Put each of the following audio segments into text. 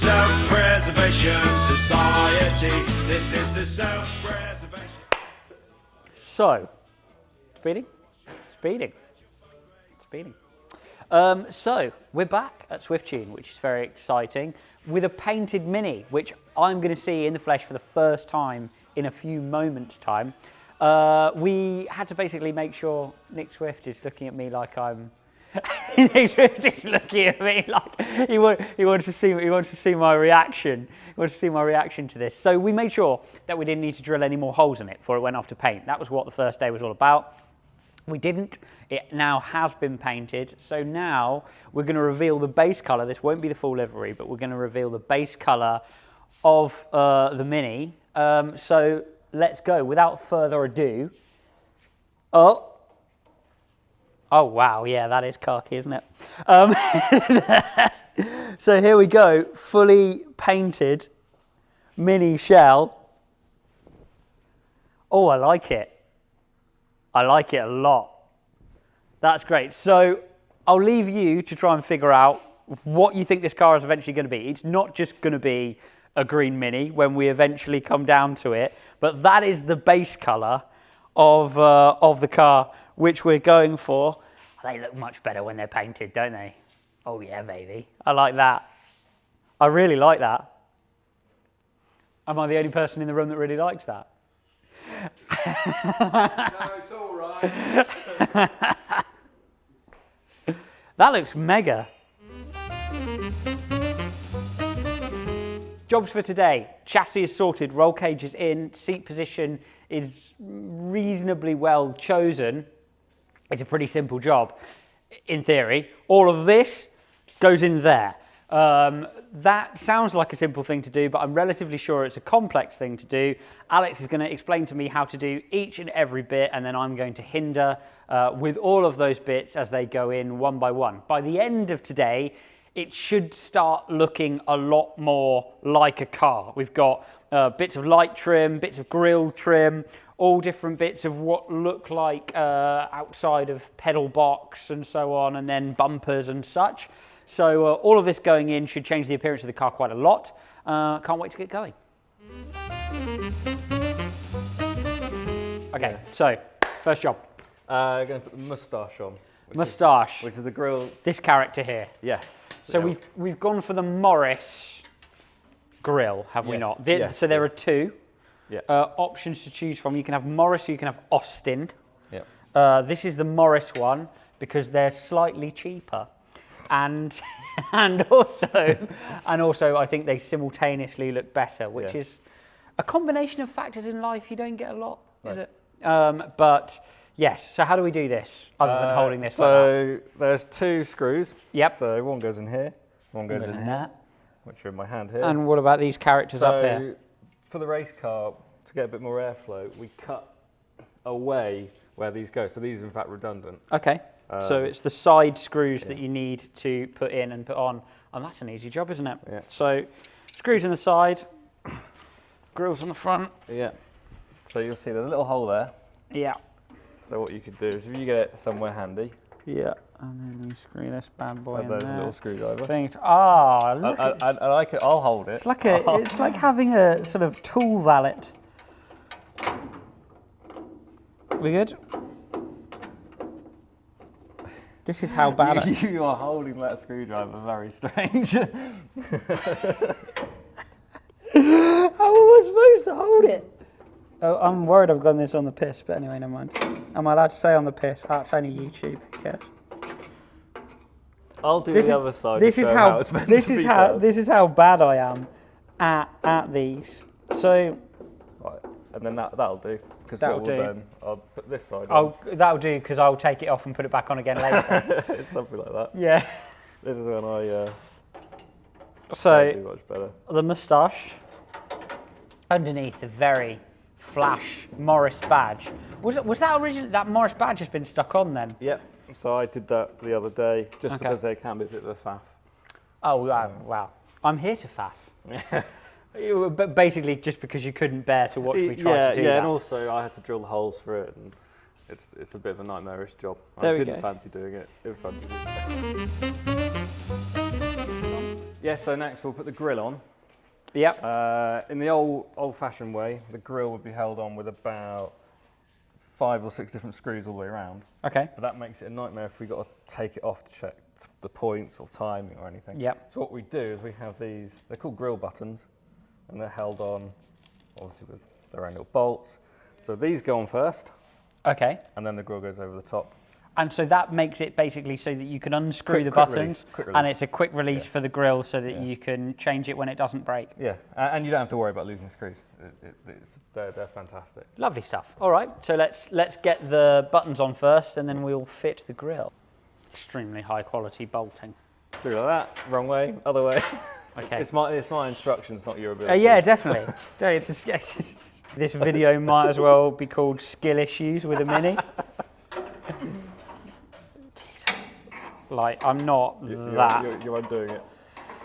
Self-Preservation Society. This is the Self-Preservation. So, speeding. So, we're back at Swiftune, which is very exciting, with a painted Mini, which I'm going to see in the flesh for the first time in a few moments' time. We had to basically make sure Nick Swift is looking at me like I'm... Nick Swift is looking at me like he wants to see my reaction. He wants to see my reaction to this. So we made sure that we didn't need to drill any more holes in it before it went off to paint. That was what the first day was all about. We didn't. It now has been painted. So now we're going to reveal the base colour. This won't be the full livery, but we're going to reveal the base colour of the Mini. So let's go. Without further ado. Oh wow, yeah, that is khaki, isn't it? So here we go. Fully painted Mini shell. Oh, I like it. I like it a lot. That's great. So I'll leave you to try and figure out what you think this car is eventually going to be. It's not just going to be a green Mini when we eventually come down to it, but that is the base colour of the car which we're going for. They look much better when they're painted, don't they? Oh yeah, baby. I like that. I really like that. Am I the only person in the room that really likes that? No, it's all right. That looks mega. Jobs for today. Chassis is sorted, roll cage is in, seat position is reasonably well chosen. It's a pretty simple job, in theory. All of this goes in there. That sounds like a simple thing to do, but I'm relatively sure it's a complex thing to do. Alex is going to explain to me how to do each and every bit, and then I'm going to hinder with all of those bits as they go in one by one. By the end of today, it should start looking a lot more like a car. We've got bits of light trim, bits of grille trim, all different bits of what look like outside of pedal box and so on, and then bumpers and such. So all of this going in should change the appearance of the car quite a lot. Can't wait to get going. Okay, yes. So first job. Going to put the moustache on. Moustache. Which is the grille. This character here. Yes. So yeah. we've gone for the Morris grille, have we not? Yes, so there are two options to choose from. You can have Morris or you can have Austin. Yeah. This is the Morris one because they're slightly cheaper. And also I think they simultaneously look better, which is a combination of factors in life you don't get a lot, is it? But yes, so how do we do this other than holding this like that? So there's two screws. Yep. So one goes in here, one goes in here, which are in my hand here. And what about these characters up here? For the race car, to get a bit more airflow, we cut away where these go. So these are in fact redundant. Okay. So it's the side screws that you need to put in and put on. And that's an easy job, isn't it? Yeah. So screws in the side, grills on the front. Yeah. So you'll see there's a little hole there. Yeah. So what you could do is if you get it somewhere handy. Yeah. And then we screw this bad boy in there. There's a little screwdriver. Look I'll hold it. It's like having a sort of tool valet. We good? This is how bad you are holding that screwdriver very strange. How am I supposed to hold it? Oh, I'm worried I've gone this on the piss, but anyway, never mind. Am I allowed to say on the piss? Oh, it's only YouTube, who cares? I'll do the other side. This is how bad I am at these. So right, and then that'll do. Because then I'll put this side on. That'll do, because I'll take it off and put it back on again later. It's something like that. Yeah. This is when I do much better. The moustache. Underneath the very flash Morris badge. Was that originally, that Morris badge has been stuck on then? Yep. So I did that the other day, just because they can be a bit of a faff. Oh, wow. I'm here to faff. But basically, just because you couldn't bear to watch me try to do that. Yeah, and also I had to drill the holes for it, and it's a bit of a nightmarish job. I didn't fancy doing it. It was fun to do. Yeah, so next we'll put the grill on. Yep. In the old-fashioned way, the grill would be held on with about 5 or 6 different screws all the way around. Okay. But that makes it a nightmare if we got to take it off to check the points or timing or anything. Yep. So what we do is we have these, they're called grill buttons, and they're held on, obviously with their own little bolts. So these go on first. Okay. And then the grill goes over the top. And so that makes it basically so that you can unscrew the quick buttons, release. and it's a quick release Yeah. for the grill so that Yeah. you can change it when it doesn't break. Yeah, and you don't have to worry about losing screws. They're fantastic. Lovely stuff. All right, so let's get the buttons on first, and then we'll fit the grill. Extremely high quality bolting. So like that, wrong way, other way. Okay. It's my instructions, not your ability. Yeah, definitely. This video might as well be called Skill Issues with a Mini. Jesus. Like, I'm not that. You're undoing it.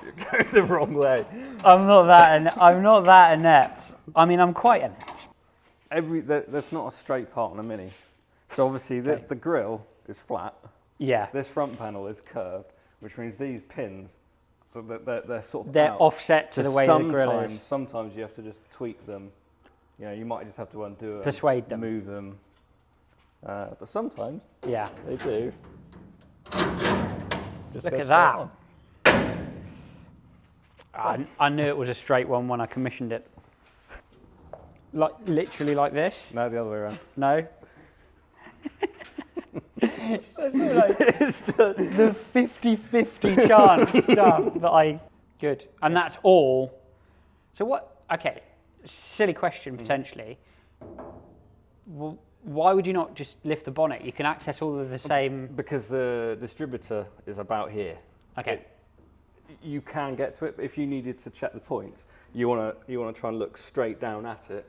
You're going the wrong way. I'm not that inept. I mean, I'm quite inept. There's not a straight part on a Mini. So obviously the grill is flat. Yeah. This front panel is curved, which means these pins, so they're sort of They're out. offset to the way the grill is. Sometimes you have to just tweak them. You know, you might just have to undo them. Persuade them. Move them. But sometimes Yeah. they do. Just Look go at straight that. on. I knew it was a straight one when I commissioned it. Like, literally like this? No, the other way around. No? So like the 50-50 chance stuff that I... Good. And that's all. So what... Okay, silly question potentially. Well, why would you not just lift the bonnet? You can access all of the same... Because the distributor is about here. Okay. You can get to it, but if you needed to check the points, you want to try and look straight down at it.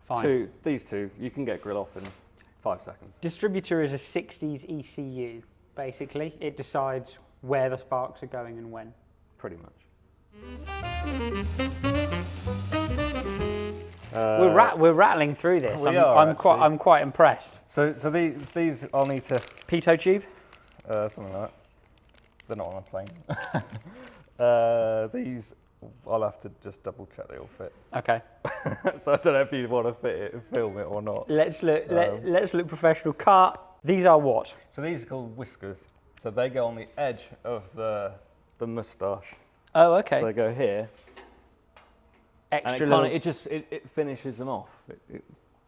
Fine. These two, you can get grill off in 5 seconds. Distributor is a 60s ECU, basically. It decides where the sparks are going and when. Pretty much. We're rattling through this. I'm quite impressed. So these I'll need to Pitot tube? something like that. They're not on a plane. These I'll have to just double check they all fit. Okay. So I don't know if you want to fit it, film it or not. Let's look professional. Cut. These are what? So these are called whiskers. So they go on the edge of the moustache. Oh, okay. So they go here. Extra And little. it finishes them off. It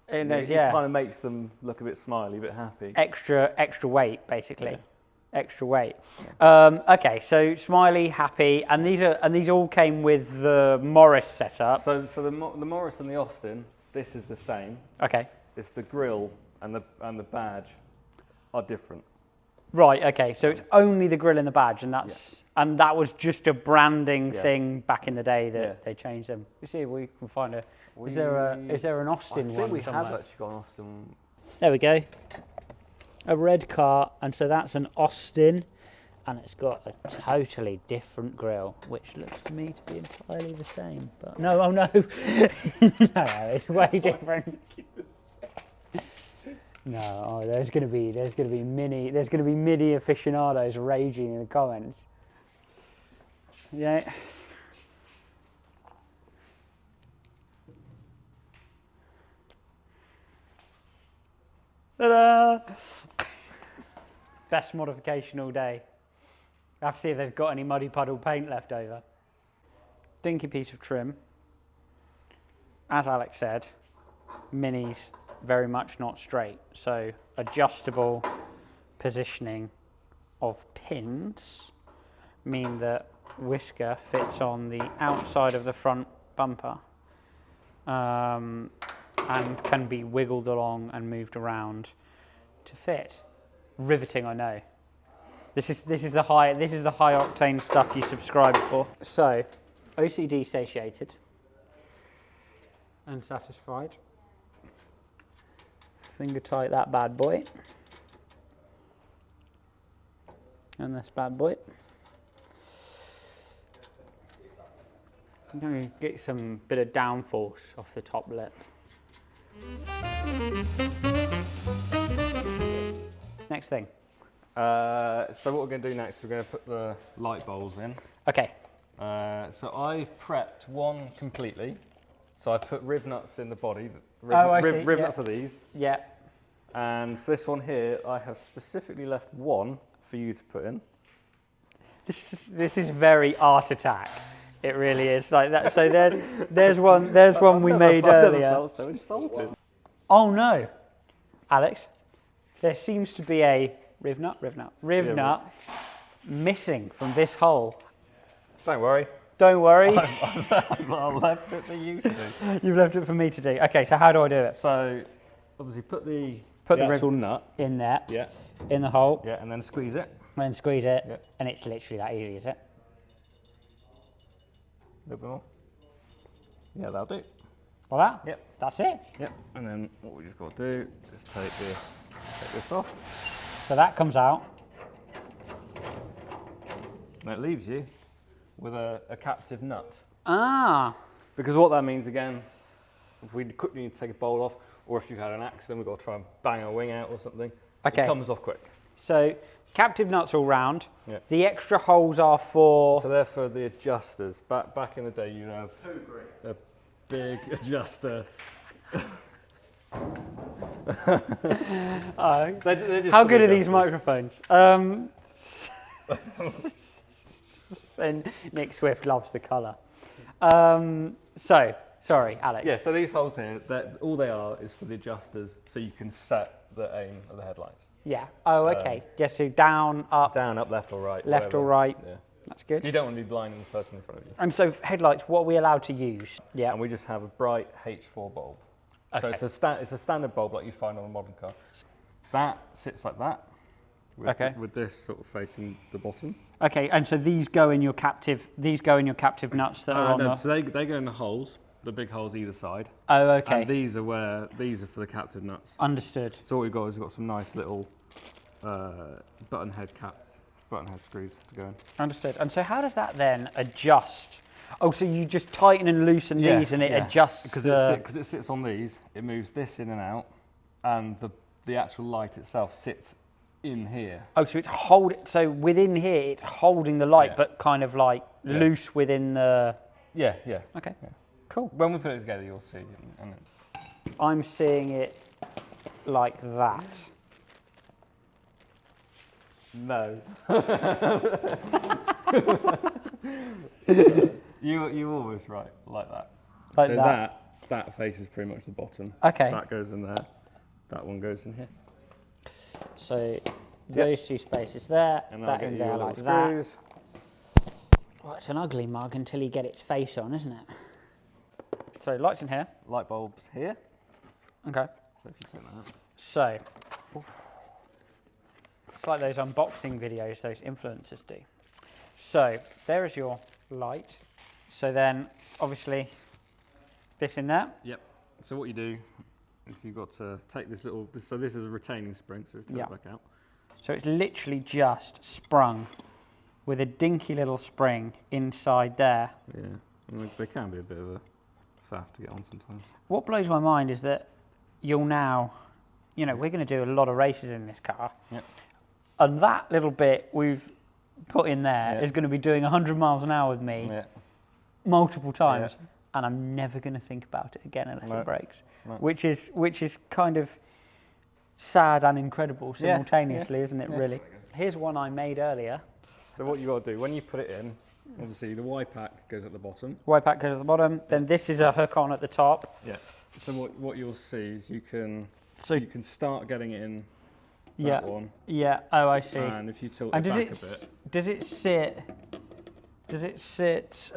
kind of makes them look a bit smiley, a bit happy. Extra weight, basically. Yeah. Extra weight. Okay, so smiley, happy, and these all came with the Morris setup. So the Morris and the Austin, this is the same. Okay. It's the grill and the badge are different. Right. Okay. So it's only the grill and the badge, and that was just a branding thing back in the day that they changed them. Let's see if we can find a. Is there an Austin one? I think we somewhere? have actually got an Austin. There we go. A red car, and so that's an Austin, and it's got a totally different grill, which looks to me to be entirely the same. But no, oh no, no, it's way different. No, oh, there's gonna be mini aficionados raging in the comments. Yeah. Ta-da! Best modification all day. I have to see if they've got any muddy puddle paint left over. Dinky piece of trim. As Alex said, Mini's very much not straight, so adjustable positioning of pins mean that whisker fits on the outside of the front bumper and can be wiggled along and moved around to fit. Riveting, I know. This is the high octane stuff you subscribe for. So, OCD satiated and satisfied. Finger tight that bad boy. And this bad boy. I'm going to get some bit of downforce off the top lip. Next thing. So what we're going to do next, we're going to put the light bowls in. Okay. So I've prepped one completely. So I put rib nuts in the body. I see, Rib yeah. nuts are these. Yeah. And for this one here, I have specifically left one for you to put in. This is very Art Attack. It really is like that. So there's one we made I've earlier. never felt so insulted. Oh no, Alex, there seems to be a rib nut missing from this hole. Don't worry. Don't worry. I've left it for you to do. You've left it for me to do. Okay, so how do I do it? So obviously put the rib actual nut. in there, Yeah. in the hole, Yeah, and then squeeze it. and then squeeze it, Yeah. and it's literally that easy, is it? A little bit more. Yeah, that'll do. Well, that? Yep. That's it. Yep. And then what we just got to do is take this off. So that comes out. And it leaves you with a captive nut. Ah. Because what that means again, if we quickly need to take a bowl off, or if you've had an accident, we've got to try and bang a wing out or something. Okay. It comes off quick. So captive nuts all round. Yeah. The extra holes are for. So they're for the adjusters. Back in the day, you'd have a big adjuster. They're just How for good the are these adjusters. microphones? And Nick Swift loves the colour. Sorry, Alex. Yeah, so these holes here, all they are is for the adjusters, so you can set the aim of the headlights. Yeah. Oh, okay. Yes. So down, up, Down, up, left or right. left whatever. or right. Yeah. That's good. You don't want to be blinding the person in front of you. And so headlights, what are we allowed to use? Yeah. And we just have a bright H4 bulb. So Okay. it's a standard bulb like you find on a modern car. That sits like that. Okay. With this sort of facing the bottom. Okay. And so these go in your captive. These go in your captive nuts that are on No, the. so they go in the holes, the big holes either side. Oh, okay. And these are for the captive nuts. Understood. So what we've got is we've got some nice little button head screws to go in. Understood. And so how does that then adjust? Oh, so you just tighten and loosen these, and it adjusts because it sits on these. It moves this in and out, and the actual light itself sits in here. Oh, so so within here it's holding the light, Yeah. but kind of like loose within the. Yeah. Okay. Yeah. Cool. When we put it together, you'll see. And I'm seeing it like that. no. you always right like that. Like so that. that faces pretty much the bottom. Okay. That goes in there. That one goes in here. So those two spaces there, And that I'll in get there your like little that. screws. Well, it's an ugly mug until you get its face on, isn't it? So lights in here. Light bulbs here. Okay. So if you take that out. So it's like those unboxing videos those influencers do. So there is your light. So then obviously this in there. Yep. So what you do is you've got to take this little. So this is a retaining spring. So take it back out. So it's literally just sprung with a dinky little spring inside there. Yeah. And they can be a bit of a faff to get on sometimes. What blows my mind is that you'll now, we're going to do a lot of races in this car. Yep. And that little bit we've put in there is going to be doing 100 miles an hour with me multiple times. Yeah. And I'm never going to think about it again unless it breaks. No. Which is kind of sad and incredible simultaneously, isn't it, really? Here's one I made earlier. So what you got to do, when you put it in, obviously the Y pack goes at the bottom. Y pack goes at the bottom, then this is a hook on at the top. Yeah. So what you'll see is you can start getting it in that one. Yeah. Oh, I see. And if you tilt And it back a bit. does it sit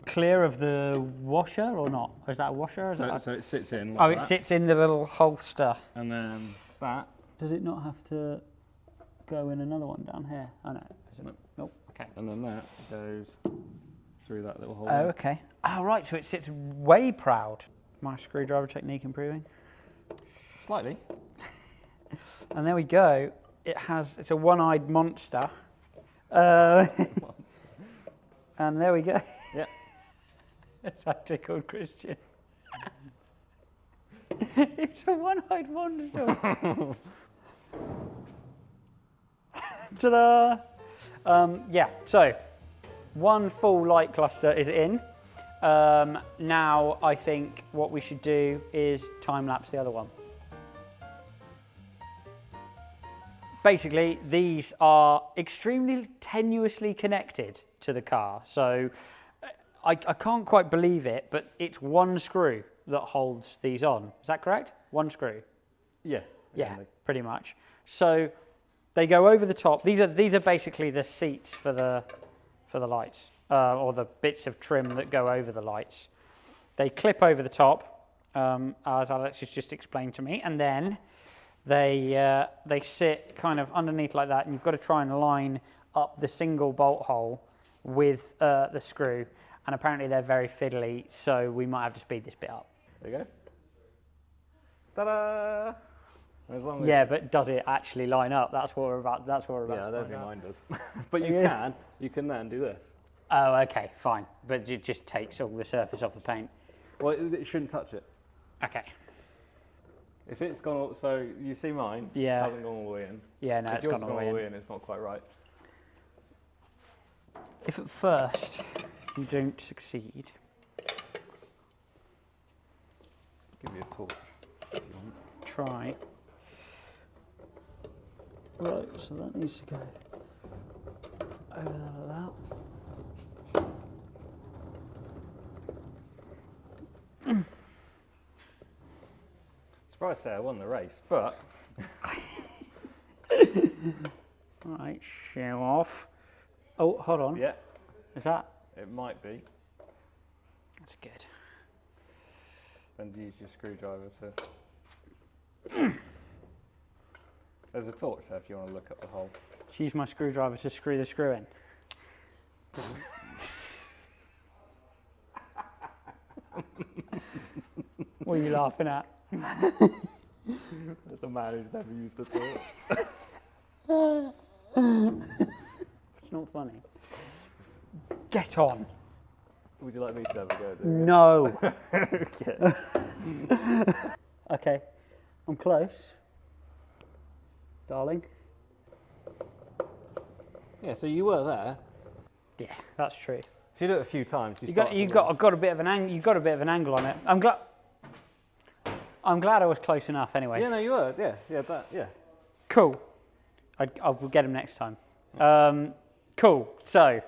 clear of the washer or not? Or is that a washer? Or is So it sits in. oh, Like it that. sits in the little holster. And then that. Does it not have to go in another one down here? Oh no. Nope. Okay. And then that goes through that little hole. Oh, okay. Oh, right. So it sits way proud. My screwdriver technique improving. Slightly. And there we go. It's a one-eyed monster. And there we go. Yeah. It's actually called Christian. It's a one-eyed monster. Ta-da! So one full light cluster is in. Now I think what we should do is time lapse the other one. Basically, these are extremely tenuously connected to the car. So I can't quite believe it, but it's one screw that holds these on. Is that correct? One screw? Yeah. Yeah, pretty much. So they go over the top. These are basically the seats for the lights, or the bits of trim that go over the lights. They clip over the top, as Alex has just explained to me, and then they sit kind of underneath like that, and you've got to try and line up the single bolt hole with the screw. And apparently they're very fiddly, so we might have to speed this bit up. There you go. Ta-da! As long as Yeah, but does it actually line up? That's what we're about. That's what we're about. yeah, I to don't find think out. mine does. But you Yeah. can then do this. Oh, okay, fine. But it just takes all the surface off the paint. Well, it shouldn't touch it. Okay. If it's gone, so you see mine. Yeah. It hasn't gone all the way in. Yeah, no, If it's yours gone all the way in. in. It's not quite right. If at first you don't succeed, Give you a torch. try. Right, so that needs to go over there like that. Surprised to say I won the race, but Right, show off. Oh, hold on. yeah, Is that? it might be. That's good. Then use your screwdriver to. There's a torch there if you want to look at the hole. Just use my screwdriver to screw the screw in. What are you laughing at? There's a man who's never used a torch. It's not funny. Get on. Would you like me to have a go? No. Okay. Okay, I'm close. Darling. Yeah, so you were there. Yeah, that's true. So you do it a few times. You got a bit of an angle. You got a bit of an angle on it. I'm glad I was close enough. Anyway. Yeah, no, you were. Yeah. Cool. I'll get him next time. Cool. So,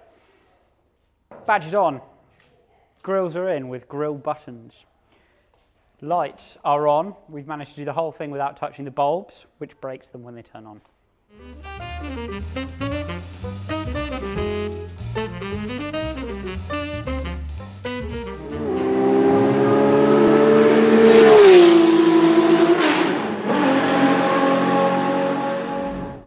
badges on. Grills are in with grill buttons. Lights are on. We've managed to do the whole thing without touching the bulbs, which breaks them when they turn on.